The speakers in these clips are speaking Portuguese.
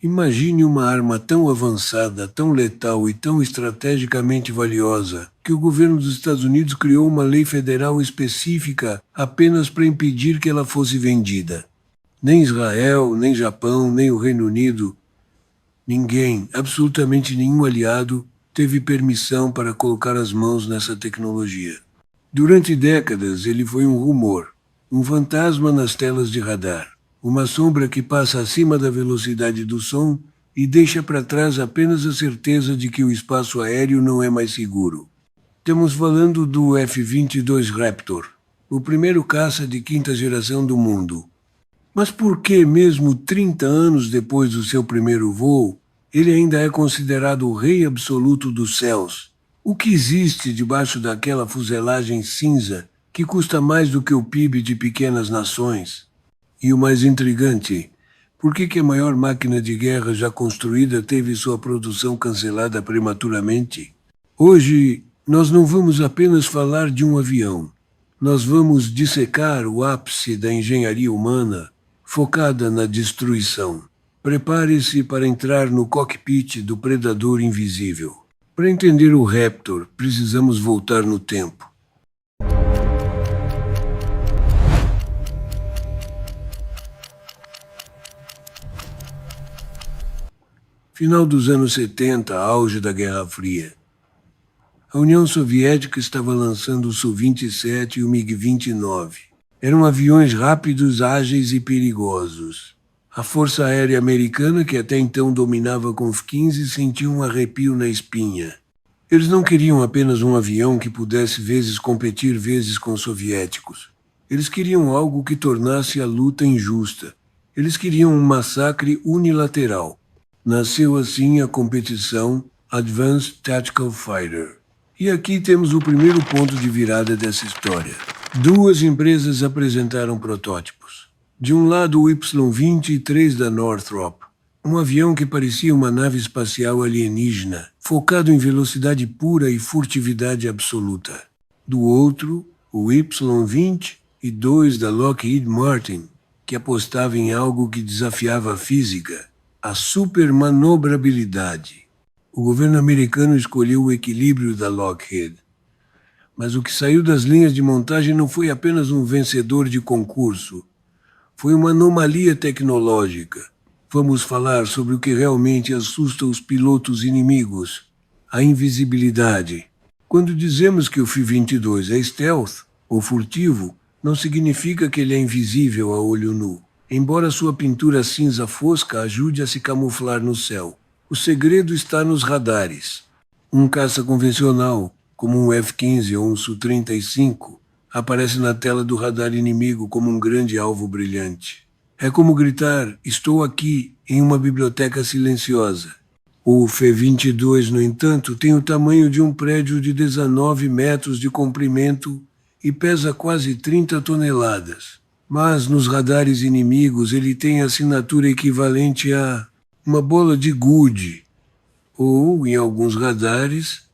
Imagine uma arma tão avançada, tão letal e tão estrategicamente valiosa que o governo dos Estados Unidos criou uma lei federal específica apenas para impedir que ela fosse vendida. Nem Israel, nem Japão, nem o Reino Unido, ninguém, absolutamente nenhum aliado, teve permissão para colocar as mãos nessa tecnologia. Durante décadas, ele foi um rumor, um fantasma nas telas de radar, uma sombra que passa acima da velocidade do som e deixa para trás apenas a certeza de que o espaço aéreo não é mais seguro. Estamos falando do F-22 Raptor, o primeiro caça de quinta geração do mundo. Mas por que, mesmo 30 anos depois do seu primeiro voo, ele ainda é considerado o rei absoluto dos céus? O que existe debaixo daquela fuselagem cinza que custa mais do que o PIB de pequenas nações? E o mais intrigante, por que a maior máquina de guerra já construída teve sua produção cancelada prematuramente? Hoje, nós não vamos apenas falar de um avião. Nós vamos dissecar o ápice da engenharia humana focada na destruição. Prepare-se para entrar no cockpit do predador invisível. Para entender o Raptor, precisamos voltar no tempo. Final dos anos 70, auge da Guerra Fria. A União Soviética estava lançando o Su-27 e o MiG-29. Eram aviões rápidos, ágeis e perigosos. A Força Aérea Americana, que até então dominava com os 15, sentiu um arrepio na espinha. Eles não queriam apenas um avião que pudesse vezes competir vezes com os soviéticos. Eles queriam algo que tornasse a luta injusta. Eles queriam um massacre unilateral. Nasceu assim a competição Advanced Tactical Fighter. E aqui temos o primeiro ponto de virada dessa história. Duas empresas apresentaram protótipos. De um lado o Y-23 da Northrop, um avião que parecia uma nave espacial alienígena, focado em velocidade pura e furtividade absoluta. Do outro, o Y-22 da Lockheed Martin, que apostava em algo que desafiava a física, a supermanobrabilidade. O governo americano escolheu o equilíbrio da Lockheed. Mas o que saiu das linhas de montagem não foi apenas um vencedor de concurso. Foi uma anomalia tecnológica. Vamos falar sobre o que realmente assusta os pilotos inimigos: a invisibilidade. Quando dizemos que o F-22 é stealth, ou furtivo, não significa que ele é invisível a olho nu. Embora sua pintura cinza fosca ajude a se camuflar no céu. O segredo está nos radares. Um caça convencional, como um F-15 ou um Su-35, aparece na tela do radar inimigo como um grande alvo brilhante. É como gritar: estou aqui, em uma biblioteca silenciosa. O F-22, no entanto, tem o tamanho de um prédio de 19 metros de comprimento e pesa quase 30 toneladas. Mas nos radares inimigos ele tem a assinatura equivalente a uma bola de gude, ou, em alguns radares,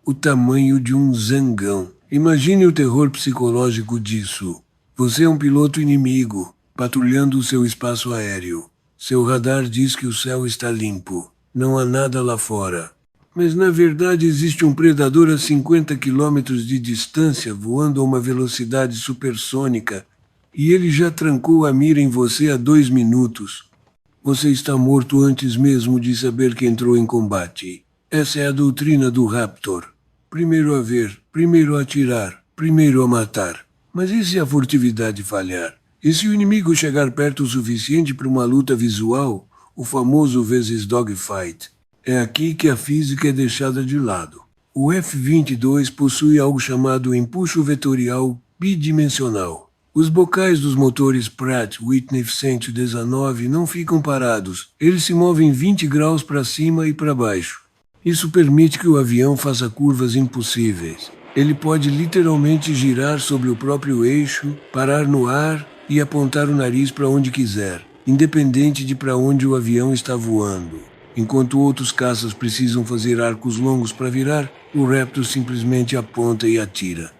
o tamanho de um zangão. Imagine o terror psicológico disso. Você é um piloto inimigo, patrulhando o seu espaço aéreo. Seu radar diz que o céu está limpo. Não há nada lá fora. Mas, na verdade, existe um predador a 50 quilômetros de distância, voando a uma velocidade supersônica, e ele já trancou a mira em você há 2 minutos. Você está morto antes mesmo de saber que entrou em combate. Essa é a doutrina do Raptor. Primeiro a ver, primeiro a atirar, primeiro a matar. Mas e se a furtividade falhar? E se o inimigo chegar perto o suficiente para uma luta visual, o famoso vezes dogfight? É aqui que a física é deixada de lado. O F-22 possui algo chamado empuxo vetorial bidimensional. Os bocais dos motores Pratt Whitney 119 não ficam parados. Eles se movem 20 graus para cima e para baixo. Isso permite que o avião faça curvas impossíveis. Ele pode literalmente girar sobre o próprio eixo, parar no ar e apontar o nariz para onde quiser, independente de para onde o avião está voando. Enquanto outros caças precisam fazer arcos longos para virar, o Raptor simplesmente aponta e atira.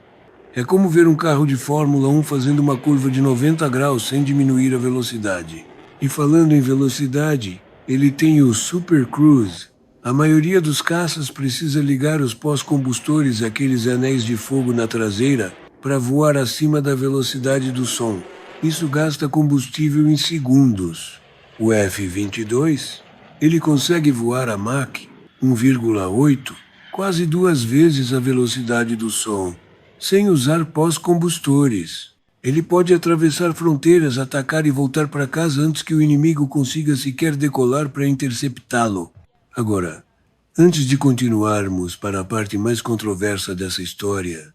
É como ver um carro de Fórmula 1 fazendo uma curva de 90 graus sem diminuir a velocidade. E falando em velocidade, Ele tem o Super Cruise. A maioria dos caças precisa ligar os pós-combustores àqueles anéis de fogo na traseira para voar acima da velocidade do som. Isso gasta combustível em segundos. O F-22, ele consegue voar a Mach 1,8, quase 2 vezes a velocidade do som, sem usar pós-combustores. Ele pode atravessar fronteiras, atacar e voltar para casa antes que o inimigo consiga sequer decolar para interceptá-lo. Agora, antes de continuarmos para a parte mais controversa dessa história,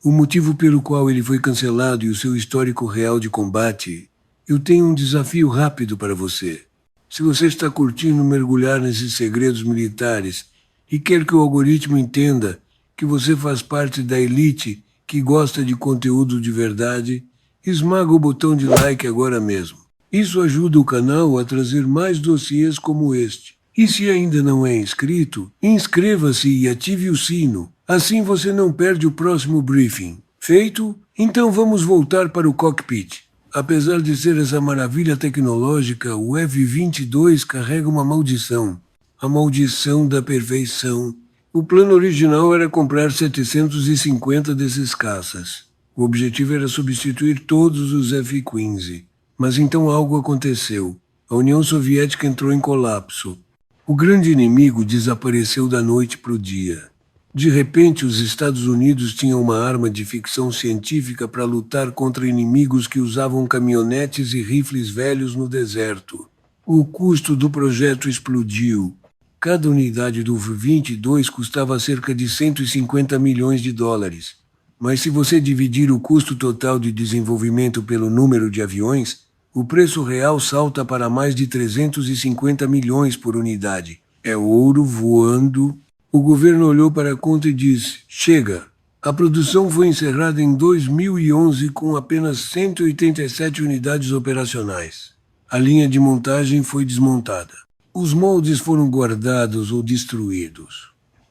o motivo pelo qual ele foi cancelado e o seu histórico real de combate, eu tenho um desafio rápido para você. Se você está curtindo mergulhar nesses segredos militares e quer que o algoritmo entenda que você faz parte da elite que gosta de conteúdo de verdade, esmaga o botão de like agora mesmo. Isso ajuda o canal a trazer mais dossiês como este. E se ainda não é inscrito, inscreva-se e ative o sino. Assim você não perde o próximo briefing. Feito? Então vamos voltar para o cockpit. Apesar de ser essa maravilha tecnológica, o F-22 carrega uma maldição. A maldição da perfeição. O plano original era comprar 750 desses caças. O objetivo era substituir todos os F-15. Mas então algo aconteceu. A União Soviética entrou em colapso. O grande inimigo desapareceu da noite para o dia. De repente, os Estados Unidos tinham uma arma de ficção científica para lutar contra inimigos que usavam caminhonetes e rifles velhos no deserto. O custo do projeto explodiu. Cada unidade do V-22 custava cerca de 150 milhões de dólares. Mas se você dividir o custo total de desenvolvimento pelo número de aviões, o preço real salta para mais de 350 milhões por unidade. É ouro voando. O governo olhou para a conta e disse: chega. A produção foi encerrada em 2011 com apenas 187 unidades operacionais. A linha de montagem foi desmontada. Os moldes foram guardados ou destruídos.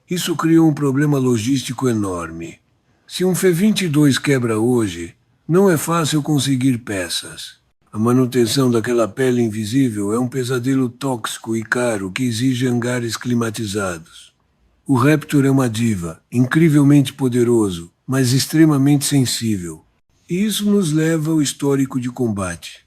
Isso criou um problema logístico enorme. Se um F-22 quebra hoje, não é fácil conseguir peças. A manutenção daquela pele invisível é um pesadelo tóxico e caro que exige hangares climatizados. O Raptor é uma diva, incrivelmente poderoso, mas extremamente sensível. E isso nos leva ao histórico de combate.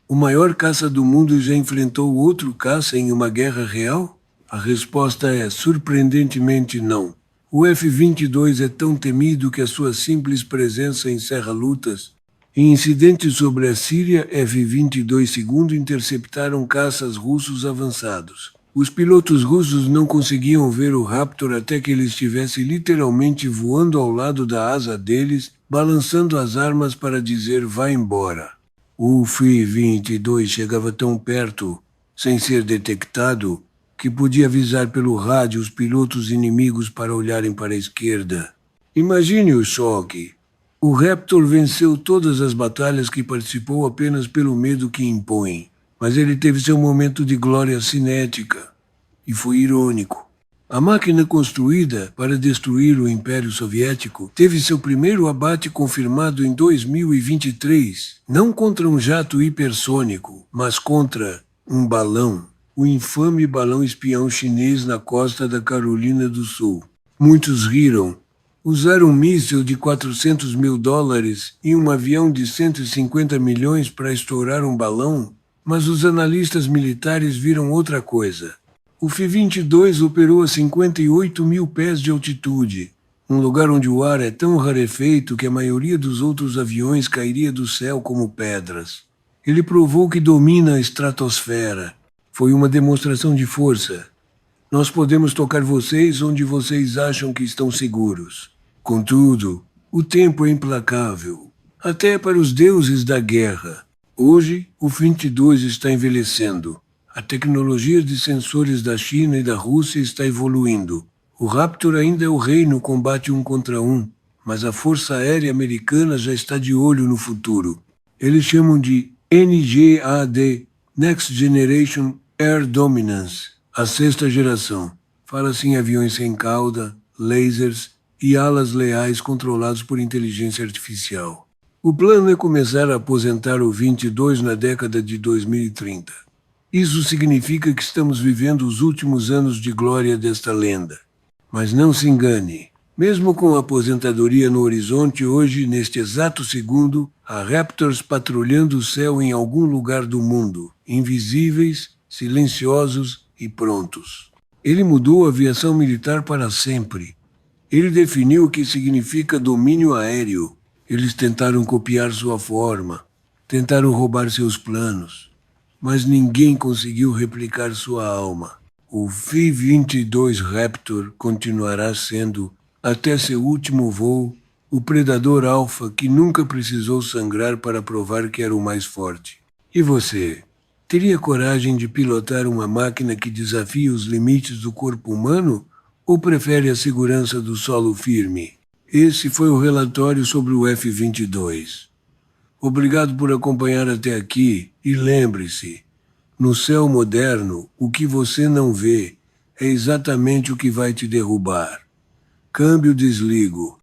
O maior caça do mundo já enfrentou outro caça em uma guerra real? A resposta é surpreendentemente não. O F-22 é tão temido que a sua simples presença encerra lutas. Em incidentes sobre a Síria, F-22 II interceptaram caças russos avançados. Os pilotos russos não conseguiam ver o Raptor até que ele estivesse literalmente voando ao lado da asa deles, balançando as armas para dizer vá embora. O F-22 chegava tão perto, sem ser detectado, que podia avisar pelo rádio os pilotos inimigos para olharem para a esquerda. Imagine o choque. O Raptor venceu todas as batalhas que participou apenas pelo medo que impõe. Mas ele teve seu momento de glória cinética. E foi irônico. A máquina construída para destruir o Império Soviético teve seu primeiro abate confirmado em 2023, não contra um jato hipersônico, mas contra um balão. O infame balão espião chinês na costa da Carolina do Sul. Muitos riram. Usar um míssil de 400 mil dólares e um avião de 150 milhões para estourar um balão? Mas os analistas militares viram outra coisa. O F-22 operou a 58 mil pés de altitude, um lugar onde o ar é tão rarefeito que a maioria dos outros aviões cairia do céu como pedras. Ele provou que domina a estratosfera. Foi uma demonstração de força. Nós podemos tocar vocês onde vocês acham que estão seguros. Contudo, o tempo é implacável, até para os deuses da guerra. Hoje, o F-22 está envelhecendo. A tecnologia de sensores da China e da Rússia está evoluindo. O Raptor ainda é o rei no combate 1 contra 1, mas a Força Aérea Americana já está de olho no futuro. Eles chamam de NGAD, Next Generation Air Dominance, a sexta geração. Fala-se em aviões sem cauda, lasers e alas leais controlados por inteligência artificial. O plano é começar a aposentar o 22 na década de 2030. Isso significa que estamos vivendo os últimos anos de glória desta lenda. Mas não se engane. Mesmo com a aposentadoria no horizonte, hoje, neste exato segundo, há Raptors patrulhando o céu em algum lugar do mundo, invisíveis, silenciosos e prontos. Ele mudou a aviação militar para sempre. Ele definiu o que significa domínio aéreo. Eles tentaram copiar sua forma, tentaram roubar seus planos, mas ninguém conseguiu replicar sua alma. O Fi-22 Raptor continuará sendo, até seu último voo, o predador alfa que nunca precisou sangrar para provar que era o mais forte. E você? Teria coragem de pilotar uma máquina que desafia os limites do corpo humano? Ou prefere a segurança do solo firme? Esse foi o relatório sobre o F-22. Obrigado por acompanhar até aqui e lembre-se, no céu moderno, o que você não vê é exatamente o que vai te derrubar. Câmbio desligo.